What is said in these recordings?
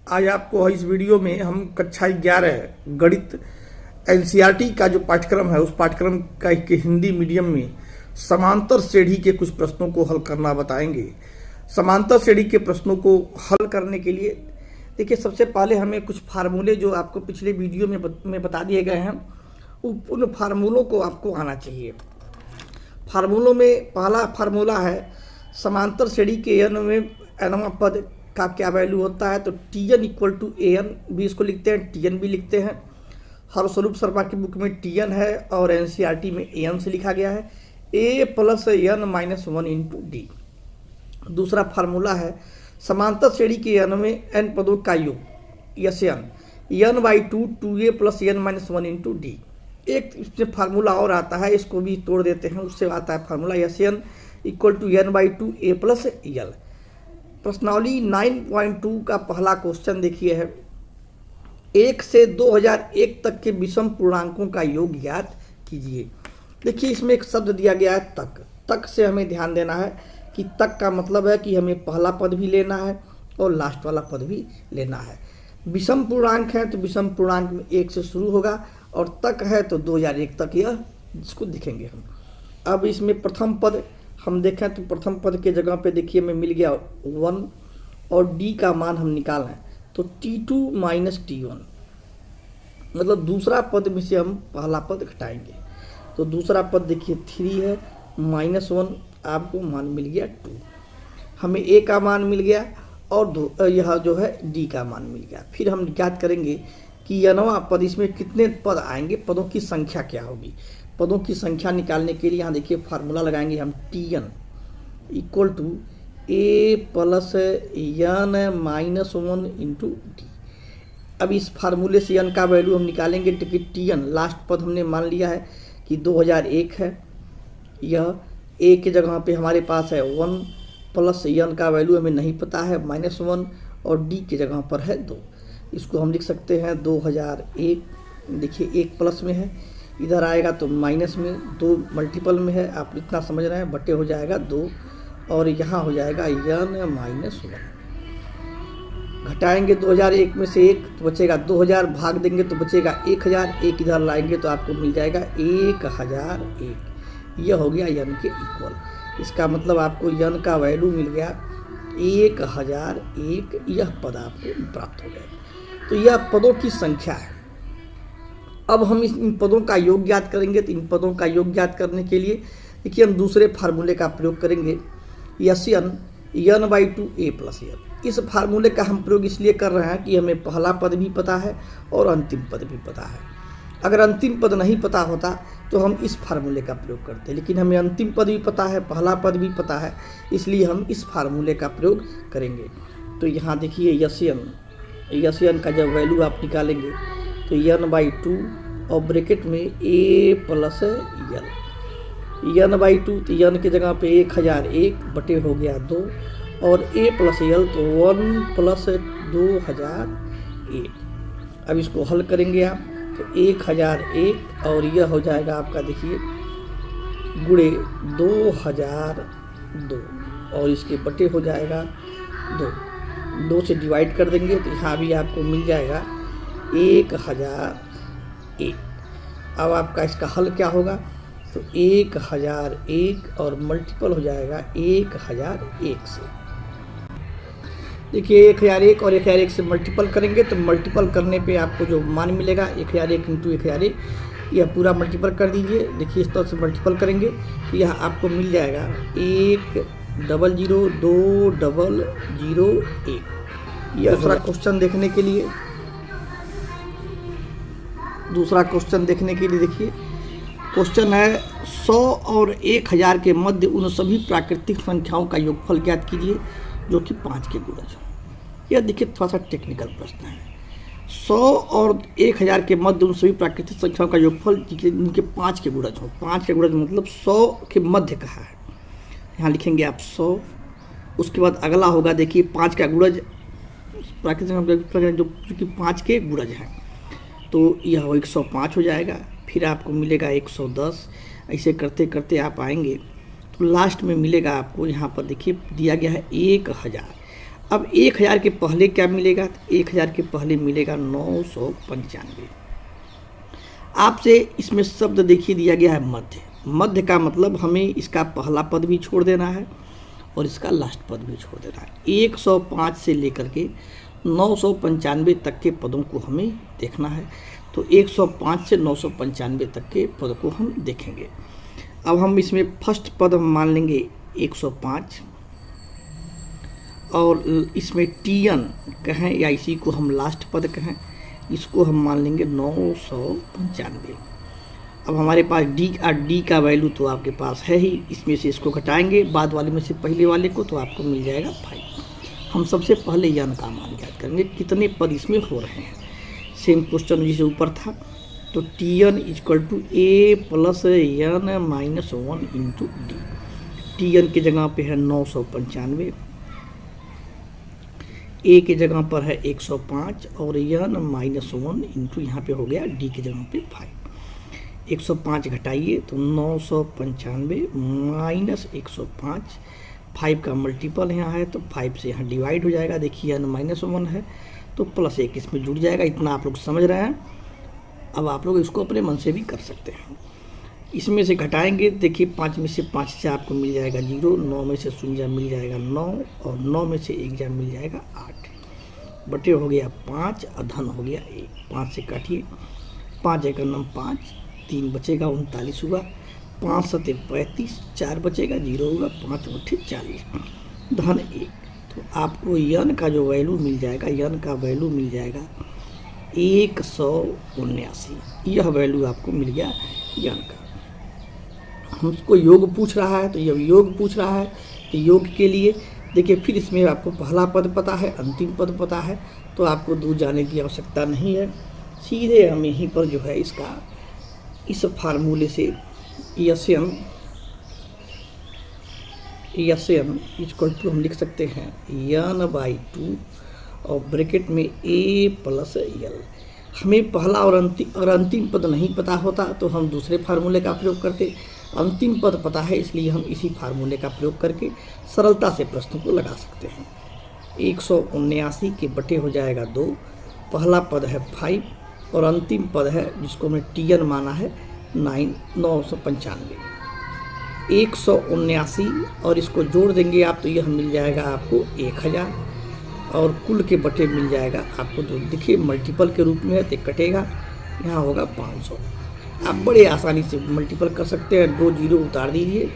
आज आपको इस वीडियो में हम कक्षा 11 गणित एनसीईआरटी का जो पाठ्यक्रम है उस पाठ्यक्रम का के हिंदी मीडियम में समांतर श्रेणी के कुछ प्रश्नों को हल करना बताएंगे। समांतर श्रेणी के प्रश्नों को हल करने के लिए देखिए, सबसे पहले हमें कुछ फार्मूले जो आपको पिछले वीडियो में बता दिए गए हैं उन फार्मूलों को आपको आना चाहिए। फार्मूलों में पहला फार्मूला है समांतर श्रेणी के एन में एनवां पद का क्या वैल्यू होता है, तो T N equal to A N भी इसको लिखते हैं, टी एन भी लिखते हैं। हरस्वरूप शर्मा की बुक में टी एन है और एनसीईआरटी में ए एन से लिखा गया है, A plus N minus 1 into D. दूसरा फार्मूला है समांतर श्रेणी के एन में एन पदों का योग S N by two A plus N minus 1 into D. एक इसमें फार्मूला और आता है, इसको भी तोड़ देते हैं, उससे आता है formula S N equal to N by two A plus L. प्रश्नावली 9.2 का पहला क्वेश्चन देखिए है, 1 से 2001 तक के विषम पूर्णांकों का योग ज्ञात कीजिए। देखिए, इसमें एक शब्द दिया गया है तक। तक से हमें ध्यान देना है कि तक का मतलब है कि हमें पहला पद भी लेना है और लास्ट वाला पद भी लेना है। विषम पूर्णांक है तो विषम पूर्णांक में 1 से शुरू होगा और तक है तो 2001 तक यह जिसको दिखेंगे हम। अब इसमें प्रथम पद हम देखें तो प्रथम पद के जगह पे देखिए हमें मिल गया 1 और डी का मान हम निकालना है तो T2 माइनस T1, मतलब दूसरा पद में से हम पहला पद घटाएंगे तो दूसरा पद देखिए 3 है, माइनस 1 आपको मान मिल गया 2, हमें ए का मान मिल गया और यह जो है डी का मान मिल गया। फिर हम ज्ञात करेंगे कि नवा पद, इसमें कितने पद आएंगे, पदों की संख्या क्या होगी। पदों की संख्या निकालने के लिए यहाँ देखिए फार्मूला लगाएंगे हम T N equal to A plus N minus 1 into D. अब इस फार्मूले से एन का वैल्यू हम निकालेंगे तो टी एन लास्ट पद हमने मान लिया है कि 2001 है, यह ए के जगह पे हमारे पास है 1 प्लस एन का वैल्यू हमें नहीं पता है माइनस 1 और डी के जगह पर है 2। इसको हम लिख सकते हैं 2001, देखिए 1 प्लस में है, इधर आएगा तो माइनस में, 2 मल्टीपल में है, आप इतना समझ रहे हैं, बटे हो जाएगा 2 और यहाँ हो जाएगा एन माइनस 1। घटाएंगे 2001 में से 1 तो बचेगा 2000, भाग देंगे तो बचेगा 1000, 1 इधर लाएंगे तो आपको मिल जाएगा 1001। यह हो गया एन के इक्वल। इसका मतलब आपको एन का वैल्यू मिल गया 1001, यह पद आपको प्राप्त हो गया। तो यह पदों की संख्या है। अब हम इन पदों का योग ज्ञात करेंगे, तो इन पदों का योग ज्ञात करने के लिए देखिए हम दूसरे फार्मूले का प्रयोग करेंगे S N by two A plus N. इस फार्मूले का हम प्रयोग इसलिए कर रहे हैं कि हमें पहला पद भी पता है और अंतिम पद भी पता है। अगर अंतिम पद नहीं पता होता तो हम इस फार्मूले का प्रयोग करते, लेकिन हमें अंतिम पद भी पता है, पहला पद भी पता है, इसलिए हम इस फार्मूले का प्रयोग करेंगे। तो यहाँ देखिए यस एन का जब वैल्यू आप निकालेंगे तो एन बाई टू और ब्रैकेट में ए प्लस एन बाई टू, तो एन के जगह पे 1001 बटे हो गया 2 और ए प्लस एल तो 1 प्लस 2001। अब इसको हल करेंगे आप तो 1001 और यह हो जाएगा आपका देखिए गुणे 2002 और इसके बटे हो जाएगा 2 से डिवाइड कर देंगे तो यहाँ भी आपको मिल जाएगा 1001। अब आपका इसका हल क्या होगा तो 1001 और मल्टीपल हो जाएगा 1001 से। देखिए 1001 और 1001 से मल्टीपल करेंगे तो मल्टीपल करने पे आपको जो मान मिलेगा 1001 इंटू 1001, यह पूरा मल्टीपल कर दीजिए। देखिए इस तरह से मल्टीपल करेंगे तो यह आपको मिल जाएगा 10020001। यह दूसरा क्वेश्चन देखने के लिए देखिए क्वेश्चन है 100 और 1000 के मध्य उन सभी प्राकृतिक संख्याओं का योगफल ज्ञात कीजिए जो कि 5 के गुणज हो। यह देखिए थोड़ा सा टेक्निकल प्रश्न है। 100 और 1000 के मध्य उन सभी प्राकृतिक संख्याओं का योगफल जिनके 5 के गुणज हो। 5 के गुणज मतलब 100 के मध्य कहा है, यहाँ लिखेंगे आप 100। उसके बाद अगला होगा देखिए 5 का गुणज, प्राकृतिक संख्या जो कि 5 के गुणज हैं, तो यह 105 हो जाएगा। फिर आपको मिलेगा 110, ऐसे करते करते आप आएंगे तो लास्ट में मिलेगा आपको, यहाँ पर देखिए दिया गया है 1000। अब 1000 के पहले क्या मिलेगा? 1000 के पहले मिलेगा 995। आपसे इसमें शब्द देखिए दिया गया है मध्य। मध्य का मतलब हमें इसका पहला पद भी छोड़ देना है और इसका लास्ट पद भी छोड़ देना है। 105 से लेकर के 995 तक के पदों को हमें देखना है। तो 105 से 995 तक के पद को हम देखेंगे। अब हम इसमें फर्स्ट पद हम मान लेंगे 105 और इसमें टीएन कहें या इसी को हम लास्ट पद कहें, इसको हम मान लेंगे 995। अब हमारे पास डी का वैल्यू तो आपके पास है ही, इसमें से इसको घटाएंगे बाद वाले में से पहले वाले को, तो आपको मिल जाएगा 5। हम सबसे पहले यन का मान ज्ञात करेंगे, कितने पद इसमें हो रहे हैं। सेम क्वेश्चन जिसे ऊपर था, तो TN equal to A plus N minus 1 into D. TN की जगह पे है 995, ए की जगह पर है 105 और एन माइनस 1 इंटू यहाँ पे हो गया डी की जगह पे 5। 105 घटाइए तो 995 माइनस 105, 5 का मल्टीपल यहाँ है तो 5 से यहाँ डिवाइड हो जाएगा। देखिए एन माइनस 1 है तो प्लस 1 इसमें जुड़ जाएगा। इतना आप लोग समझ रहे हैं। अब आप लोग इसको अपने मन से भी कर सकते हैं। इसमें से घटाएंगे, देखिए 5 में से 5 से आपको मिल जाएगा 0, 9 में से 0 मिल जाएगा 9 और 9 में से 1 जा मिल जाएगा 8। बटे हो गया 5 और धन हो गया 1। 5 से काटिए, 5 एक नम 5, 3 बचेगा 39 हुआ, 5 सते 35, 4 बचेगा 0 होगा, 5 उठे 40, धन 1। तो आपको यन का जो वैल्यू मिल जाएगा, यन का वैल्यू मिल जाएगा 179। यह वैल्यू आपको मिल गया यन का। हमको योग पूछ रहा है, तो जब योग पूछ रहा है तो योग के लिए देखिए फिर इसमें आपको पहला पद पता है, अंतिम पद पता है, तो आपको दूर जाने की आवश्यकता नहीं है। सीधे हम यहीं पर जो है इसका इस फार्मूले से एन इक्वल टू हम लिख सकते हैं n/2 और ब्रैकेट में a प्लस एल। हमें पहला और अंतिम पद नहीं पता होता तो हम दूसरे फार्मूले का प्रयोग करते। अंतिम पद पता है इसलिए हम इसी फार्मूले का प्रयोग करके सरलता से प्रश्न को लगा सकते हैं। 179 के बटे हो जाएगा 2, पहला पद है 5 और अंतिम पद है जिसको हमने टीएन माना है 995। 179 और इसको जोड़ देंगे आप तो यह मिल जाएगा आपको 1000 और कुल के बटे मिल जाएगा आपको, जो देखिए मल्टीपल के रूप में है तो कटेगा, यहाँ होगा 500। आप बड़े आसानी से मल्टीपल कर सकते हैं। 2 0 उतार दीजिए,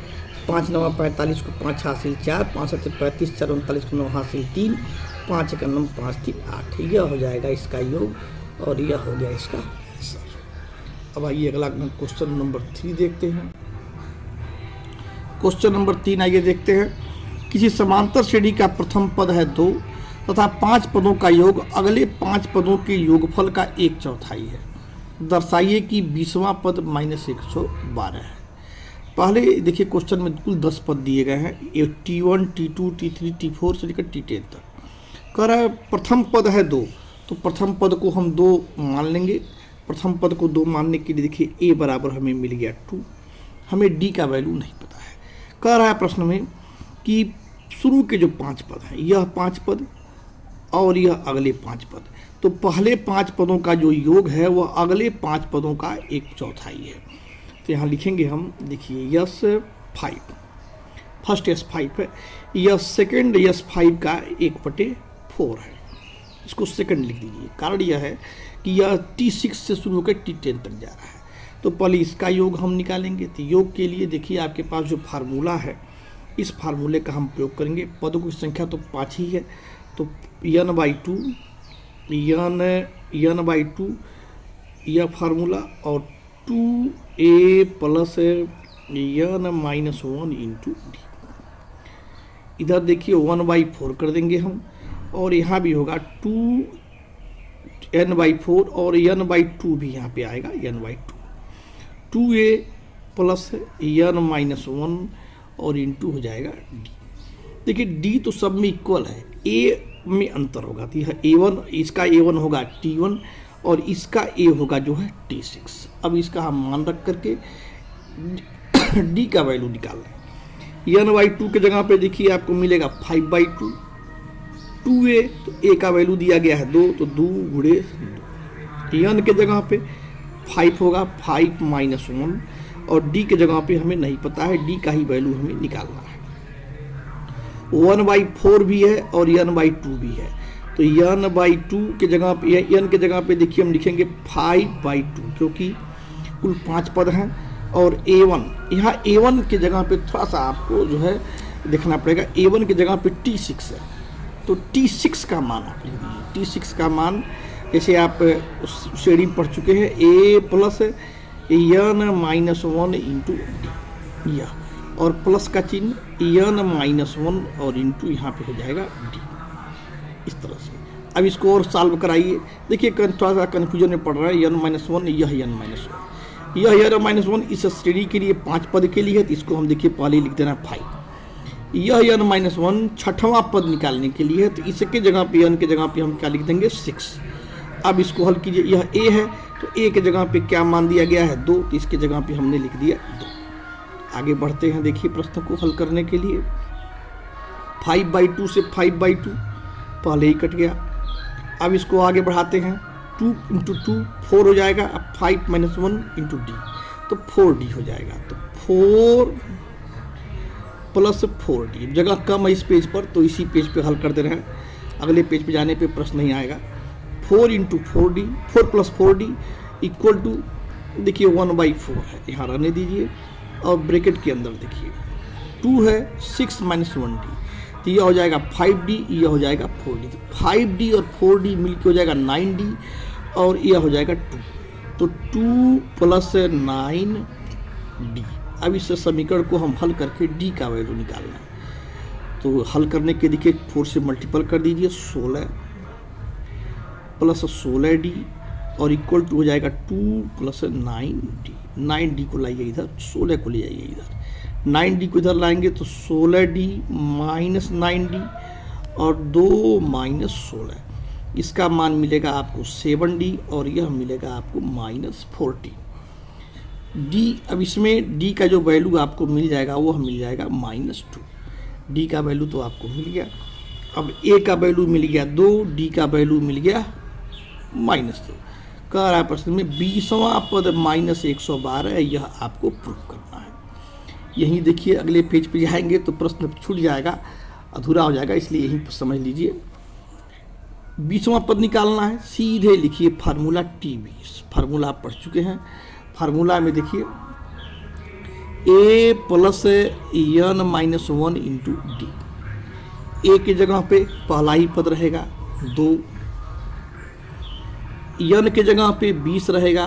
5 9 45 को 5 हासिल 4, 5 7 35, 4 39 को 9 हासिल 3, 5 1 9 5 3 8। यह हो जाएगा इसका योग और यह हो गया इसका आंसर। अब आइए अगला क्वेश्चन नंबर 3 देखते हैं। क्वेश्चन नंबर 3 आइए देखते हैं। किसी समांतर श्रेणी का प्रथम पद है 2 तथा 5 पदों का योग अगले 5 पदों के योगफल का 1/4 है। दर्शाइए कि 20वां पद -112 है। पहले देखिए क्वेश्चन में कुल 10 पद दिए गए हैं, T1 T2 T3 T4 से लेकर T10 तक। कह रहा है प्रथम पद है 2, तो प्रथम पद को हम 2 मान लेंगे। प्रथम पद को 2 मानने के लिए देखिए A बराबर हमें मिल गया 2, हमें D का वैल्यू नहीं पता है। कह रहा है प्रश्न में कि शुरू के जो 5 पद हैं, यह 5 पद और यह अगले 5 पद, तो पहले 5 पदों का जो योग है वह अगले 5 पदों का 1/4 है। तो यहाँ लिखेंगे हम, देखिए S5, फर्स्ट S5 है, यह सेकेंड S5 का 1/4 है। इसको सेकंड लिख दीजिए। कारण यह है कि यह T6 से शुरू होकर T10 तक जा रहा है, तो पहले इसका योग हम निकालेंगे। तो योग के लिए देखिए आपके पास जो फार्मूला है, इस फार्मूले का हम प्रयोग करेंगे। पदों की संख्या तो 5 ही है, तो n/2 यह फार्मूला और 2a plus n-1 into D. इधर देखिए 1/4 कर देंगे हम और यहाँ भी होगा 2n/4 और n/2 भी यहाँ पे आएगा n/2। 2a प्लस n-1 और इंटू हो जाएगा डी। देखिए डी तो सब में इक्वल है, ए में अंतर होगा। तो यह A1, इसका A1 होगा T1 और इसका A होगा जो है T6। अब इसका हम मान रख करके D का वैल्यू निकाल लें। n/2 के जगह पे देखिए आपको मिलेगा 5/2 2a, तो a का वैल्यू दिया गया है 2, तो 2 गुणे 2। n के जगह पे 5 होगा, 5 माइनस 1, और d के जगह पे हमें नहीं पता है, d का ही वैल्यू हमें निकालना है। 1/4 भी है और n/2 भी है, तो n/2 के जगह पे, n के जगह पे देखिए हम लिखेंगे 5/2, क्योंकि कुल 5 पद हैं। और a1, यहाँ a1 के जगह पे थोड़ा सा आपको जो है देखना पड़ेगा, a1 के जगह पे t6 है, तो t6 का मान आप लिख दीजिए। t6 का मान जैसे आप श्रेणी पढ़ चुके हैं, a plus n-1 into D, यह और प्लस का चिन्ह n-1 और इंटू यहाँ पे हो जाएगा d, इस तरह से। अब इसको और सॉल्व कराइए, देखिए थोड़ा सा कन्फ्यूजन में पड़ रहा है, n-1 यह n-1, यह n-1 इस श्रेणी के लिए 5 पद के लिए है, तो इसको हम देखिए पहले लिख देना 5। यह n-1 छठवां पद निकालने के लिए है, तो इसके जगह पे n के जगह पे हम क्या लिख देंगे 6। अब इसको हल कीजिए, यह a है, तो a के जगह पे क्या मान दिया गया है 2, तो इसके जगह पे हमने लिख दिया 2। आगे बढ़ते हैं, देखिए प्रश्न को हल करने के लिए 5/2 से 5/2 पहले ही कट गया। अब इसको आगे बढ़ाते हैं, 2 इंटू 2 4 हो जाएगा, अब 5 माइनस 1 इंटू डी, तो 4d हो जाएगा। तो 4 प्लस 4d, जगह कम है इस पेज पर, तो इसी पेज पे हल कर दे रहे हैं, अगले पेज पे जाने पे प्रश्न नहीं आएगा। 4 into 4d, 4 plus 4d equal to देखिए 1/4 है, यहाँ रहने दीजिए, और ब्रैकेट के अंदर देखिए 2 है, 6 माइनस 1d, तो यह हो जाएगा 5d, यह हो जाएगा 4d, तो 5d और 4d मिलकर हो जाएगा 9d, और यह हो जाएगा 2, तो 2 प्लस 9d। अब इस समीकरण को हम हल करके d का वैल्यू निकालना है, तो हल करने के देखिए 4 से मल्टीपल कर दीजिए, 16 प्लस 16d और इक्वल टू हो जाएगा 2 प्लस 9d। 9d को लाइए इधर, 16 को ले जाइए इधर, 9d को इधर लाएंगे तो 16d माइनस 9d और 2 माइनस 16, इसका मान मिलेगा आपको 7d, और यह मिलेगा आपको माइनस 40 d। अब इसमें d का जो वैल्यू आपको मिल जाएगा वो मिल जाएगा -2। d का वैल्यू तो आपको मिल गया। अब a का वैल्यू मिल गया 2, d का वैल्यू मिल गया -2। कह रहा है प्रश्न में 20वां पद -112, यह आपको प्रूव करना है। यहीं देखिए अगले पेज पे जाएंगे तो प्रश्न छूट जाएगा, अधूरा हो जाएगा, इसलिए यहीं पर समझ लीजिए। 20वां पद निकालना है, सीधे लिखिए फार्मूला T20, फार्मूला आप पढ़ चुके हैं। फार्मूला में देखिए a plus n-1 into D, A की जगह पे पहला ही पद रहेगा 2, n के जगह पे 20 रहेगा,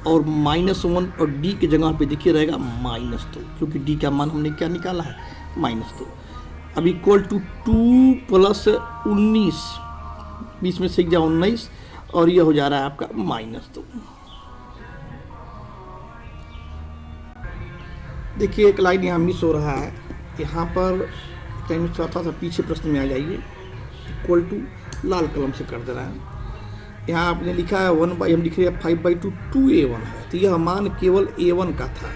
और -1, और d के जगह पे देखिए रहेगा -2, क्योंकि d का मान हमने क्या निकाला है -2। अब इक्वल टू 2 प्लस 19, 20 में से गया 19, और यह हो जा रहा है आपका -2। देखिए एक लाइन यहाँ मिस हो रहा है, यहाँ पर टाइम थोड़ा सा पीछे प्रश्न में आ जाइए, इक्वल टू लाल कलम से कर दे रहा है। यहाँ आपने लिखा है 1 हम लिख रहे हैं 5/2 2a1 है, तो यह मान केवल a1 का था,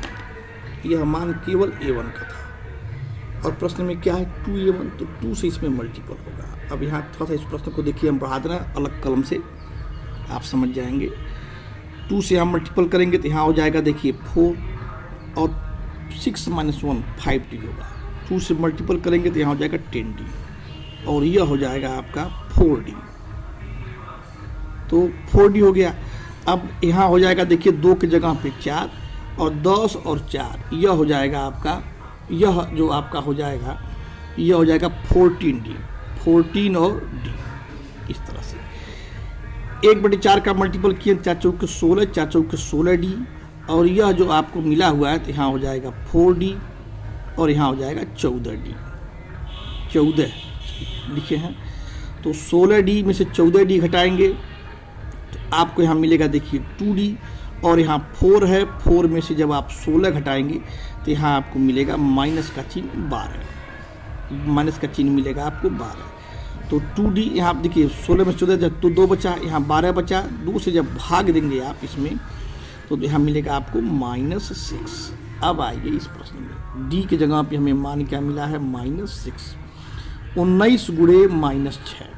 यह मान केवल a1 का था, और प्रश्न में क्या है 2a1, तो 2 से इसमें मल्टीपल होगा। अब यहाँ थोड़ा सा इस प्रश्न को देखिए हम बढ़ा दे रहे हैं अलग कलम से, आप समझ जाएंगे। 2 से हम मल्टीपल करेंगे तो यहाँ हो जाएगा देखिए 4, और 6 माइनस 1 5d होगा। 2 से मल्टीपल करेंगे तो यहाँ हो जाएगा 10d, और यह हो जाएगा आपका 4d, तो 4d हो गया। अब यहाँ हो जाएगा देखिए 2 की जगह पे 4, और 10 और 4, यह हो जाएगा आपका, यह जो आपका हो जाएगा, यह हो जाएगा 14d, 14 और d, इस तरह से 1/4 का मल्टीपल किए 4 चौके 16, 4 चौके 16d, और यह जो आपको मिला हुआ है तो यहाँ हो जाएगा 4d, और यहाँ हो जाएगा 14d, 14 लिखे हैं, तो 16d में से 14d घटाएंगे तो आपको यहाँ मिलेगा देखिए 2d, और यहाँ 4 है, 4 में से जब आप 16 घटाएंगे तो यहाँ आपको मिलेगा माइनस का चिन्ह 12, माइनस का चिन्ह मिलेगा आपको 12, तो 2d यहाँ आप देखिए 16 में 14 जब तो 2 बचा, यहाँ 12 बचा, 2 से जब भाग देंगे आप इसमें तो यहाँ मिलेगा आपको -6। अब आइए इस प्रश्न में d की जगह पे हमें मान क्या मिला है -6, 19 गुणे -6,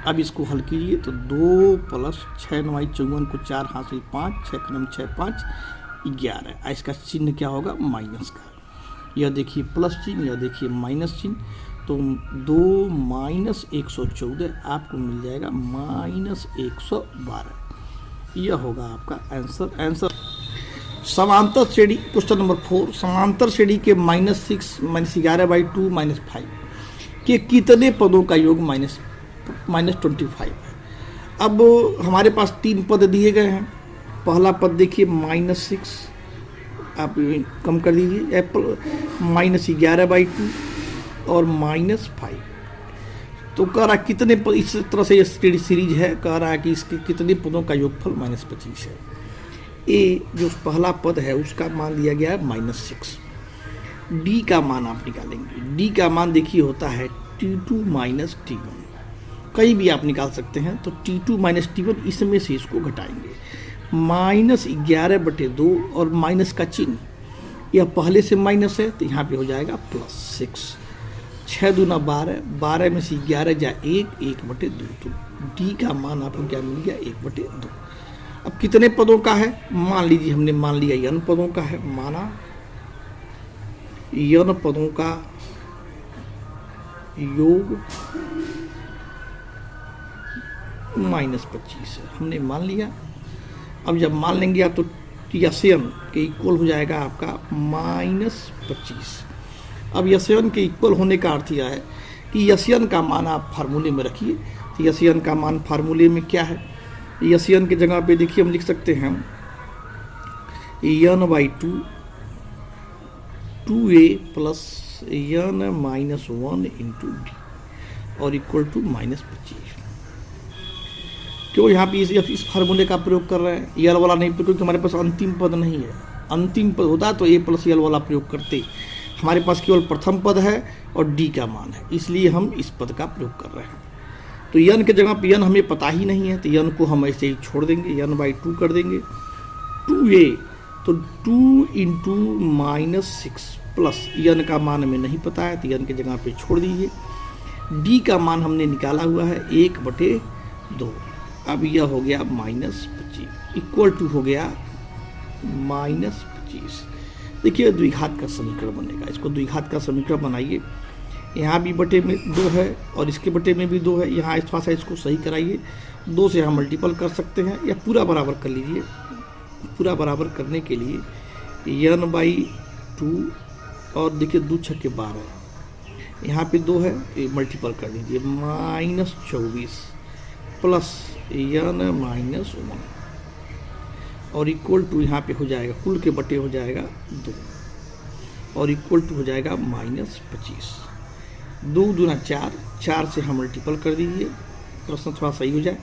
अब इसको हल कीजिए तो 2 + 6 9 54 को 4 हासिल 5, 6 × 6 5 11। इसका चिन्ह क्या होगा? माइनस का। यह देखिए प्लस चिन्ह, यह देखिए माइनस चिन्ह, तो 2 - 114 आपको मिल जाएगा -112। यह होगा आपका आंसर। समांतर श्रेणी क्वेश्चन नंबर 4, समांतर श्रेणी के -6 - 11/2 - 5 के कितने पदों का योग -25 है। अब हमारे पास 3 पद दिए गए हैं। पहला पद देखिए -6, आप कम कर दीजिए, -11/2 और -5। तो कह रहा कितने पद, इस तरह से ये सीरीज है, कह रहा है कि इसके कितने पदों का योगफल -25 है। ए जो पहला पद है उसका मान दिया गया है -6। डी का मान आप निकालेंगे। डी का मान देखिए होता है T2 - T1, कहीं भी आप निकाल सकते हैं। तो T2 - T1 इसमें से इसको घटाएंगे, -11/2 और माइनस का चिन्ह, यह पहले से माइनस है तो यहाँ पे हो जाएगा +6। 6 दूना 12, 12 में से 11 जाए 1, 1/2। तो डी का मान आपको क्या मिल गया? 1/2। अब कितने पदों का है? मान लीजिए हमने मान लिया n पदों का है, माना n पदों का योग -25 है, हमने मान लिया। अब जब मान लेंगे आप तो यशन के इक्वल हो जाएगा आपका -25। अब यशन के इक्वल होने का अर्थ यह है कि यशन का मान आप फार्मूले में रखिए। तो यशन का मान फार्मूले में क्या है? यशन की जगह पे देखिए हम लिख सकते हैं n/2 2a + n - 1 × d और इक्वल टू -25। क्यों यहाँ पे इस फार्मूले का प्रयोग कर रहे हैं? यल वाला नहीं, क्योंकि हमारे पास अंतिम पद नहीं है। अंतिम पद होता तो a + यल वाला प्रयोग करते। हमारे पास केवल प्रथम पद है और डी का मान है, इसलिए हम इस पद का प्रयोग कर रहे हैं। तो यन के जगह पे यन हमें पता ही नहीं है, तो यन को हम ऐसे ही छोड़ देंगे, n/2 कर देंगे। 2a तो 2 × -6 प्लस यन का मान हमें नहीं पता है, तो यन की जगह पे छोड़ दीजिए। डी का मान हमने निकाला हुआ है 1/2। अब यह हो गया -25 इक्वल टू हो गया -25। देखिए द्विघात का समीकरण बनेगा। इसको द्विघात का समीकरण बनाइए। यहाँ भी बटे में 2 है और इसके बटे में भी 2 है। यहाँ थोड़ा सा इसको सही कराइए, 2 से यहाँ मल्टीपल कर सकते हैं या पूरा बराबर कर लीजिए। पूरा बराबर करने के लिए n/2 और देखिए 2 × 6 = 12, यहाँ पे 2 है, ये मल्टीपल कर दीजिए, -24 प्लस n - 1 और इक्वल टू यहाँ पे हो जाएगा, कुल के बटे हो जाएगा 2 और इक्वल टू हो जाएगा -25। 2 दूना 4, 4 से हम मल्टीपल कर दीजिए, प्रश्न थोड़ा सही हो जाए।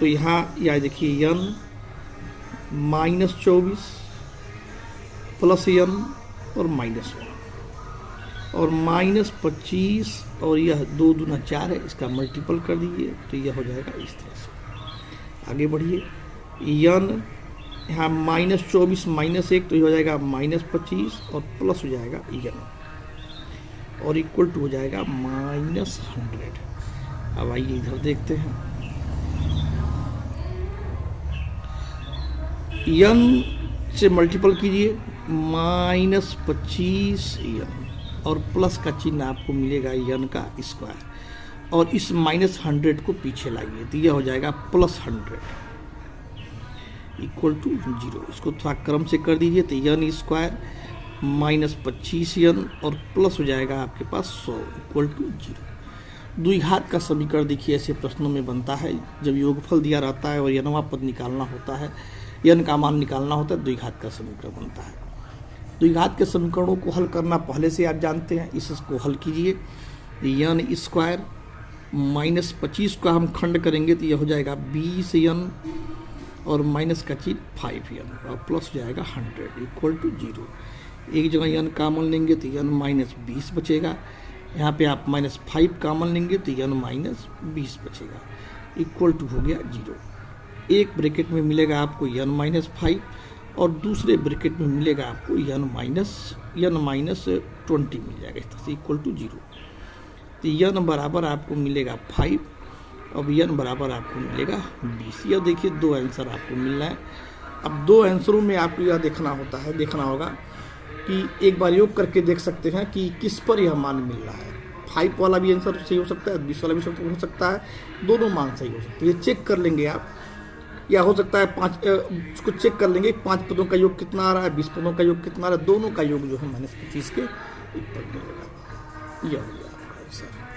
तो यहाँ या देखिए n -24 प्लस n और -1 और -25 और यह 2 दूना 4 है, इसका मल्टीपल कर दीजिए तो यह हो जाएगा इस तरह से। आगे बढ़िए, n यहाँ -24 -1 तो ये हो जाएगा -25 और प्लस हो जाएगा n और इक्वल टू हो जाएगा -100। अब आइए इधर देखते हैं, n से मल्टीपल कीजिए -25 n और प्लस का चिन्ह आपको मिलेगा n का स्क्वायर और इस -100 को पीछे लाइए तो यह हो जाएगा +100 इक्वल टू 0। इसको थोड़ा क्रम से कर दीजिए तो n² -25 n और प्लस हो जाएगा आपके पास 100 इक्वल टू 0। द्विघात का समीकरण देखिए ऐसे प्रश्नों में बनता है जब योगफल दिया रहता है और nवां पद निकालना होता है, n का मान निकालना होता है, द्विघात का समीकरण बनता है। द्विघात के समीकरणों को हल करना पहले से आप जानते हैं। इसको हल कीजिए, n² -25 का हम खंड करेंगे तो यह हो जाएगा 20 n और माइनस का चिन्ह 5 n और प्लस हो जाएगा 100 इक्वल टू 0। एक जगह n कॉमन लेंगे तो n -20 बचेगा, यहाँ पे आप -5 कॉमन लेंगे तो n -20 बचेगा इक्वल टू हो गया 0। एक ब्रैकेट में मिलेगा आपको n -5 और दूसरे ब्रैकेट में मिलेगा आपको n -20 मिल जाएगा, इस तरह से इक्वल टू 0। तो n बराबर आपको मिलेगा 5 अब n बराबर आपको मिलेगा 20। अब देखिए 2 आंसर आपको मिलना है। अब 2 आंसरों में आपको यह देखना होगा कि एक बार योग करके देख सकते हैं कि किस पर यह मान मिल रहा है। 5 वाला भी आंसर सही हो सकता है, 20 वाला भी हो सकता है, दोनों मान सही हो सकते हैं। ये चेक कर लेंगे आप, या हो सकता है 5 उसको चेक कर लेंगे 5 पदों का योग कितना आ रहा है, 20 पदों का योग कितना आ रहा है, दोनों का योग जो है -25 के ऊपर मिलेगा। यह हो गया आपका आंसर।